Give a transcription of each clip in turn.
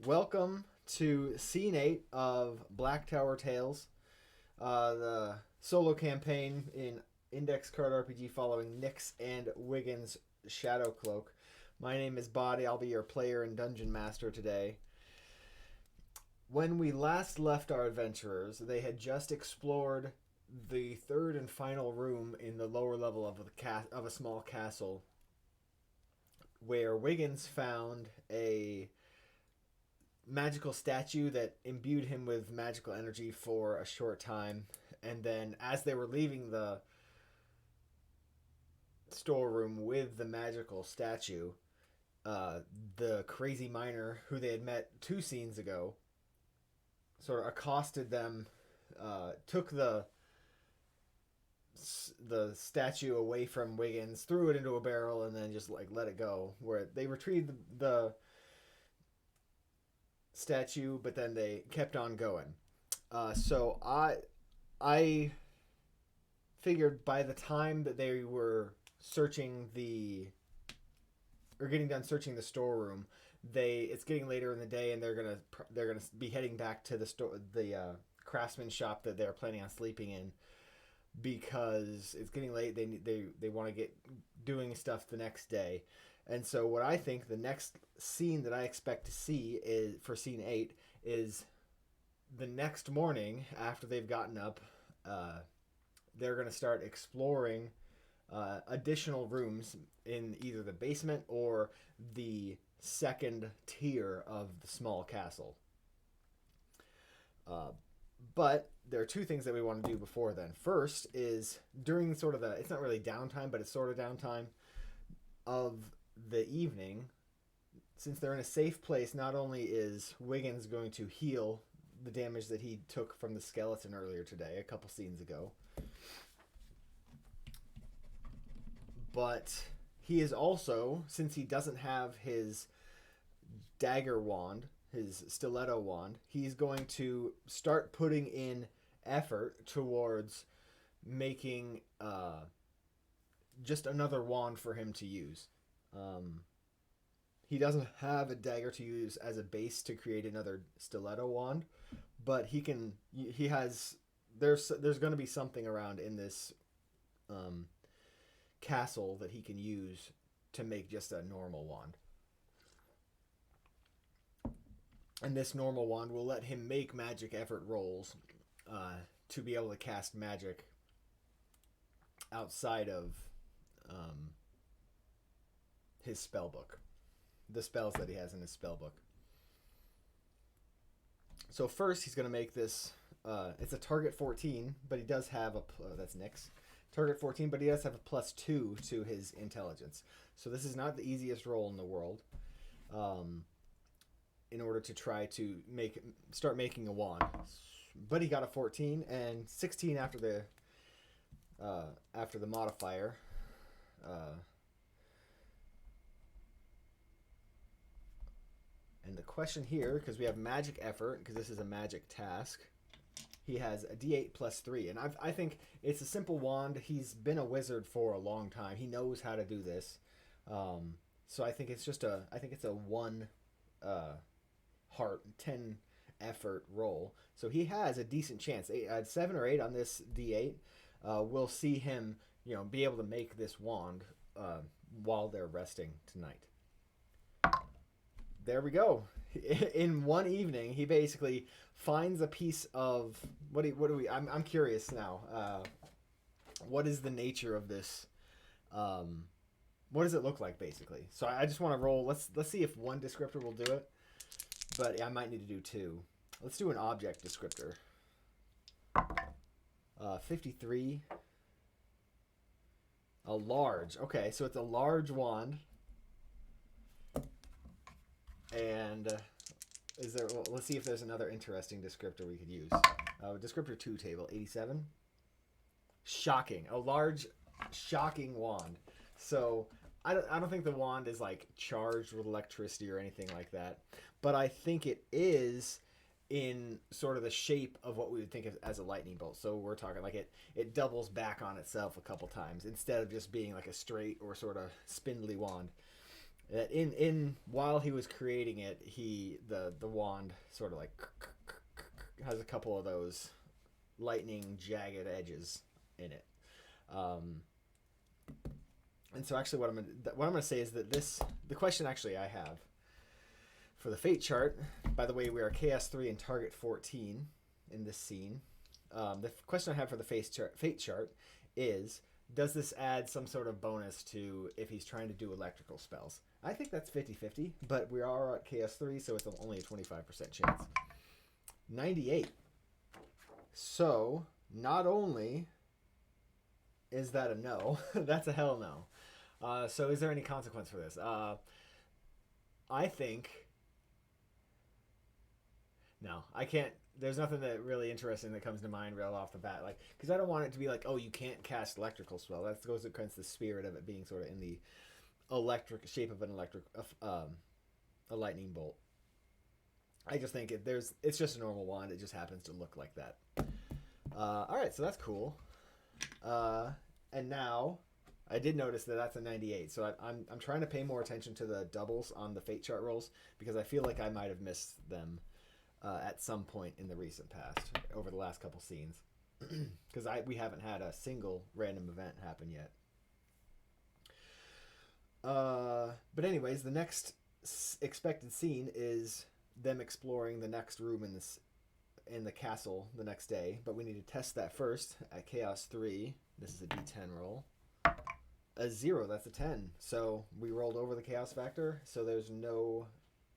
Welcome to Scene 8 of Black Tower Tales, the solo campaign in Index Card RPG following Nyx and Wiggins' Shadow Cloak. My name is Body. I'll be your player and dungeon master today. When we last left our adventurers, they had just explored the third and final room in the lower level of a small castle, where Wiggins found a magical statue that imbued him with magical energy for a short time. And then, as they were leaving the storeroom with the magical statue, the crazy miner who they had met 2 scenes ago sort of accosted them, took the statue away from Wiggins, threw it into a barrel, and then just let it go. Where they retrieved the statue, but then they kept on going. So I figured by the time that they were getting done searching the storeroom, it's getting later in the day, and they're gonna be heading back to the craftsman shop that they're planning on sleeping in, because it's getting late. They want to get doing stuff the next day. And so what I think the next scene that I expect to see is for scene 8 is the next morning after they've gotten up. They're going to start exploring additional rooms in either the basement or the second tier of the small castle. But there are 2 things that we want to do before then. First is during sort of it's not really downtime, but it's sort of downtime of the evening, since they're in a safe place. Not only is Wiggins going to heal the damage that he took from the skeleton earlier today, a couple scenes ago, but he is also, since he doesn't have his Daggerwand, his stiletto wand, he's going to start putting in effort towards making just another wand for him to use. He doesn't have a dagger to use as a base to create another stiletto wand, but there's going to be something around in this castle that he can use to make just a normal wand. And this normal wand will let him make magic effort rolls to be able to cast magic outside of his spell book, the spells that he has in his spell book. So first he's going to make this, it's a target 14, but he does have that's Nyx. Target 14, but he does have a +2 to his intelligence. So this is not the easiest roll in the world. In order to try to start making a wand. But he got a 14 and 16 after the modifier. And the question here, because we have magic effort, because this is a magic task, he has a D8 +3. And I think it's a simple wand. He's been a wizard for a long time. He knows how to do this. So I think it's a 1 heart 10 effort roll. So he has a decent chance. 7 or 8 on this D8 will see him, be able to make this wand while they're resting tonight. There we go. In one evening, he basically finds a piece of I'm curious now. What is the nature of this? What does it look like, basically? So I just want to roll. Let's see if 1 descriptor will do it. But I might need to do 2. Let's do an object descriptor. 53. A large. Okay, so it's a large wand. And let's see if there's another interesting descriptor we could use. Descriptor 2 table, 87. Shocking. A large, shocking wand. So I don't think the wand is charged with electricity or anything like that. But I think it is in sort of the shape of what we would think of as a lightning bolt. So we're talking it doubles back on itself a couple times instead of just being like a straight or sort of spindly wand. That in while he was creating it, the wand sort of like has a couple of those lightning jagged edges in it. And so actually what I'm gonna say is that the question actually I have for the fate chart, by the way, we are Chaos 3 and target 14 in this scene. The question I have for the fate chart is, does this add some sort of bonus to if he's trying to do electrical spells? I think that's 50-50, but we are at Chaos 3, so it's only a 25% chance. 98. So, not only is that a no, that's a hell no. So is there any consequence for this? I think... No, I can't... There's nothing that really interesting that comes to mind real off the bat, like, because I don't want it to be like, oh, you can't cast electrical spell. That goes against the spirit of it being sort of in the electric shape of a lightning bolt. I just think it's just a normal wand. It just happens to look like that. All right, so that's cool. And now I did notice that that's a 98. So I'm trying to pay more attention to the doubles on the fate chart rolls because I feel like I might have missed them at some point in the recent past over the last couple scenes because we haven't had a single random event happen yet. But anyways, the next expected scene is them exploring the next room in the castle the next day, but we need to test that first at Chaos 3. This is a D10 roll. A 0, that's a 10. So we rolled over the chaos factor, so there's no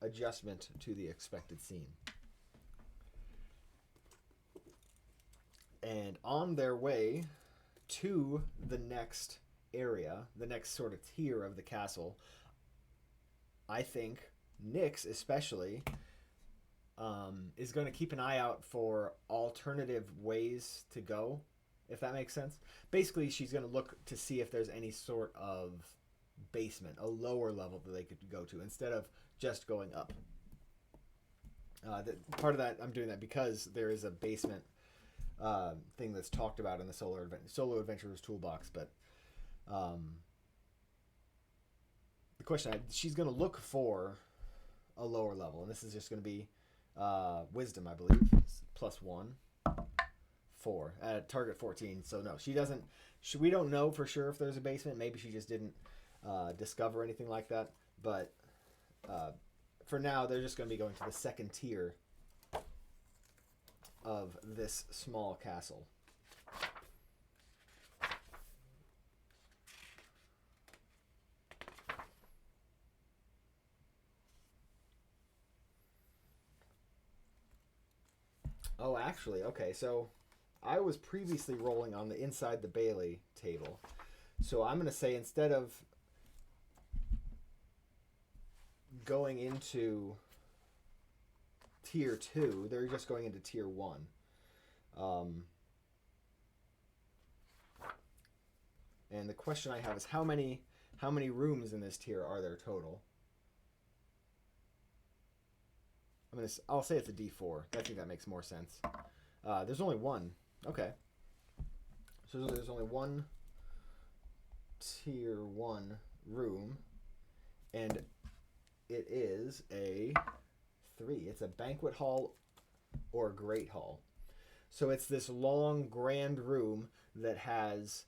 adjustment to the expected scene. And on their way to the next area, the next sort of tier of the castle, I think Nyx especially is going to keep an eye out for alternative ways to go, if that makes sense. Basically, she's going to look to see if there's any sort of basement, a lower level that they could go to instead of just going up. Part of that, I'm doing that because there is a basement thing that's talked about in the Solo Adventurer's Toolbox, but the question, she's going to look for a lower level, and this is just going to be Wisdom, I believe, +1, 4 at target 14. So no, she doesn't. We don't know for sure if there's a basement. Maybe she just didn't discover anything like that. But for now, they're just going to be going to the second tier of this small castle. Oh, actually, okay, so I was previously rolling on the inside the Bailey table. So I'm going to say instead of going into tier 2, they're just going into tier 1. And the question I have is how many rooms in this tier are there total? I'll say it's a D4. I think that makes more sense. There's only one. Okay. So there's only one tier 1 room, and it is a 3. It's a banquet hall or great hall. So it's this long, grand room that has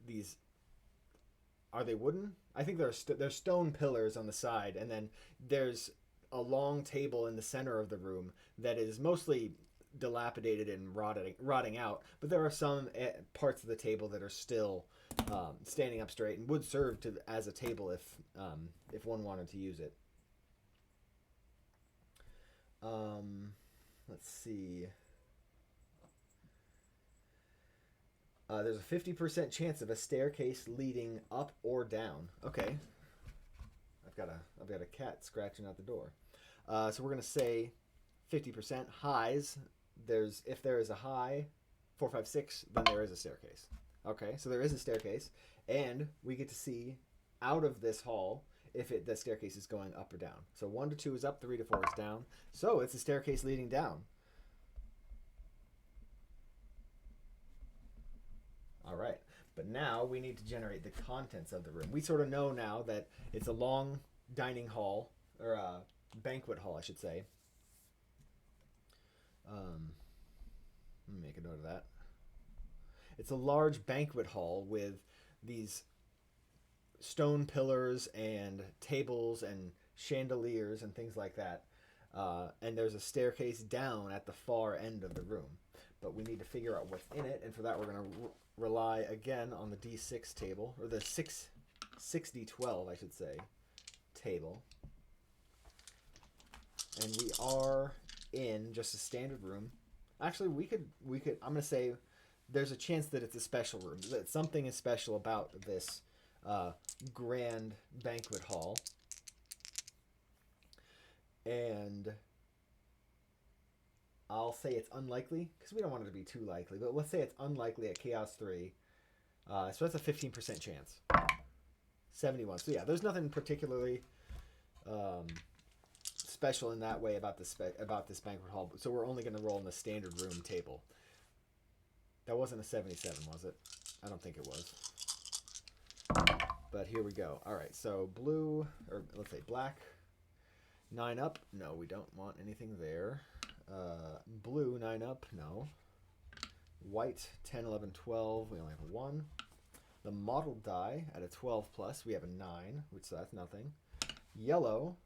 these. Are they wooden? I think there's stone pillars on the side, and then there's a long table in the center of the room that is mostly dilapidated and rotting out, but there are some parts of the table that are still standing up straight and would serve as a table if one wanted to use it. Let's see. There's a 50% chance of a staircase leading up or down. Okay. I've got a cat scratching at the door. So we're gonna say 50% highs. If there is a high, 4, 5, 6, then there is a staircase. Okay, so there is a staircase, and we get to see out of this hall if the staircase is going up or down. So 1 to 2 is up, 3 to 4 is down. So it's a staircase leading down. All right, but now we need to generate the contents of the room. We sort of know now that it's a long, dining hall, or banquet hall, I should say. Let me make a note of that. It's a large banquet hall with these stone pillars and tables and chandeliers and things like that. And there's a staircase down at the far end of the room. But we need to figure out what's in it, and for that we're going to rely again on the D6 table, or the 6D12, I should say, table. And we are in just a standard room. Actually, we could. I'm going to say there's a chance that it's a special room. That something is special about this grand banquet hall. And I'll say it's unlikely, because we don't want it to be too likely, but let's say it's unlikely at Chaos 3. So that's a 15% chance. 71. So yeah, there's nothing particularly special in that way about this banquet hall. So we're only going to roll in the standard room table. That wasn't a 77, was it? I don't think it was. But here we go. All right, so blue, or let's say black. 9 up. No, we don't want anything there. Blue, 9 up. No. White, 10, 11, 12. We only have a 1. The model die at a 12 plus. We have a 9, which so that's nothing. Yellow,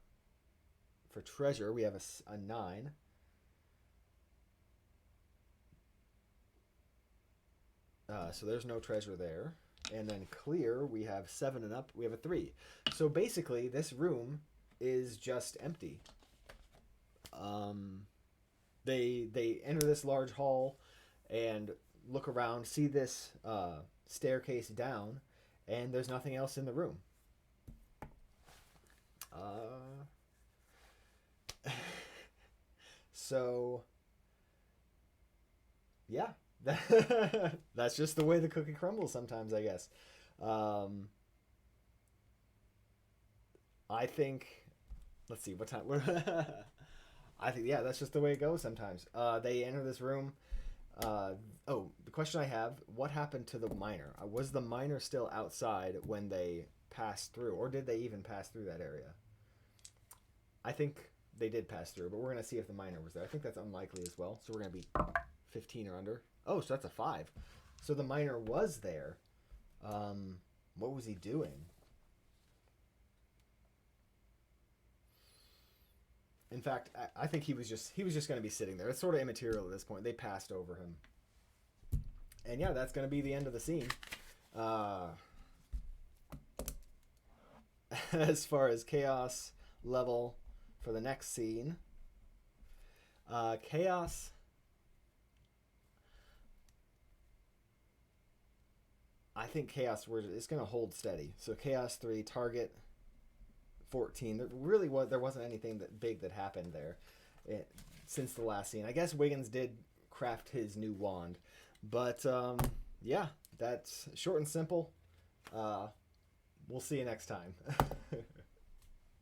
for treasure, we have a 9. So there's no treasure there. And then clear, we have 7 and up. We have a 3. So basically, this room is just empty. They enter this large hall and look around, see this staircase down, and there's nothing else in the room. So yeah, that's just the way the cookie crumbles sometimes, I guess. I think, let's see, what time? I think, yeah, that's just the way it goes sometimes. They enter this room. The question I have, what happened to the miner? Was the miner still outside when they passed through, or did they even pass through that area? I think they did pass through, but we're going to see if the miner was there. I think that's unlikely as well, so we're going to be 15 or under. Oh, so that's a 5. So the miner was there. What was he doing? In fact, I think he was just going to be sitting there. It's sort of immaterial at this point. They passed over him. And yeah, that's going to be the end of the scene. As far as chaos level for the next scene, chaos. I think chaos is going to hold steady. So chaos 3, target 14. There wasn't anything that big that happened there since the last scene. I guess Wiggins did craft his new wand, but yeah, that's short and simple. We'll see you next time.